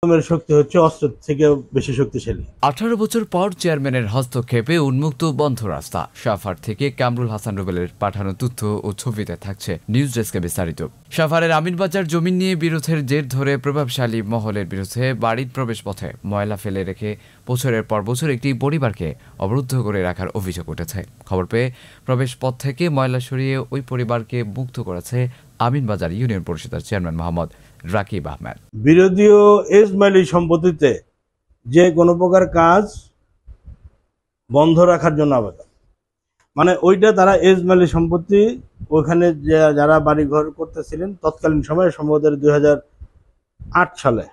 শক্তি হচ্ছে অস্ত্রের থেকে বেশি শক্তিশালী। 18 বছর পর চেয়ারম্যানের হস্তক্ষেপে উন্মুক্ত বন্ধ রাস্তা। সাভার থেকে কামরুল হাসান রুবেলের পাঠানো তথ্য ও ছবিতে থাকছে নিউজ ডেস্কে বিস্তারিত। সাভারের আমিনবাজার জমি নিয়ে বিরোধের জের ধরে প্রভাবশালী মহলের বিরুদ্ধে বাড়ির প্রবেশ পথে ময়লা ফেলে রেখে বছরের পর বছর একটি পরিবারকে অবরুদ্ধ করে রাখার অভিযোগ উঠেছে। খবর পেয়ে প্রবেশ পথ থেকে ময়লা সরিয়ে ওই পরিবারকে মুক্ত করেছে আমিনবাজার ইউনিয়ন পরিষদের চেয়ারম্যান মোহাম্মদ রাকিব আহমেদ। বিরোধী ও এজমাইলি সম্পত্তিতে যে কোনো প্রকার কাজ বন্ধ রাখার জন্য আবেদন, মানে ওইটা তারা এজমাইলি সম্পত্তি ওখানে যারা বাড়ি ঘর করতেছিলেন তৎকালীন সময়ে সম্ভবত 2008 সালে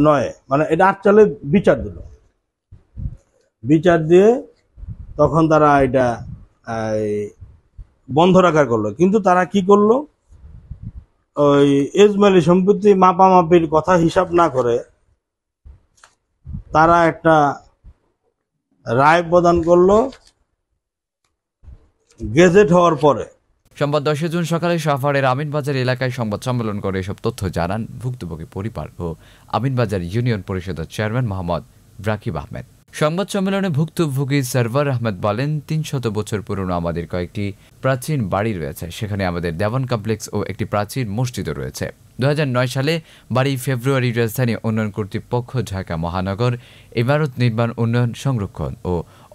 9, মানে এটা 8 সালে বিচার দিয়ে তখন তারা এটা বন্ধ রাখার করলো। কিন্তু তারা কি করলো, ওই এজমাইলি সম্পত্তি মাপামাপির কথা হিসাব না করে তারা একটা রায় প্রদান করলো গেজেট হওয়ার পরে। সোমবার 10 জুন সকালে সাভারের আমিনবাজার এলাকায় সংবাদ সম্মেলন করে এসব তথ্য জানান ভুক্তভোগী পরিবার ও আমিনবাজার ইউনিয়ন পরিষদের চেয়ারম্যান মোহাম্মদ রাকিব আহমেদ। সংবাদ সম্মেলনে ভুক্তভোগী সার্ভার আহমেদ বলেন, 300 বছর পুরনো আমাদের কয়েকটি প্রাচীন বাড়ি রয়েছে। সেখানে আমাদের দেওয়ান কমপ্লেক্স ও একটি প্রাচীন মসজিদও রয়েছে। 2009 সালে বাড়ি ফেব্রুয়ারি রাজধানী উন্নয়ন কর্তৃপক্ষ ঢাকা মহানগর ইমারত নির্মাণ উন্নয়ন সংরক্ষণ ও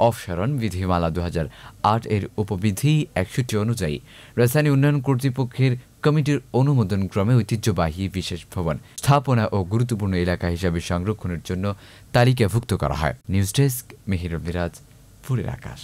অপসারণ বিধিমালা 2008 এর উপবিধি 61 অনুযায়ী রাজধানী উন্নয়ন কর্তৃপক্ষের কমিটির অনুমোদন ক্রমে ঐতিহ্যবাহী বিশেষ ভবন স্থাপনা ও গুরুত্বপূর্ণ এলাকা হিসাবে সংরক্ষণের জন্য তালিকাভুক্ত করা হয়। নিউজ ডেস্ক, মেহির মিরাজ, ফুলের আকাশ।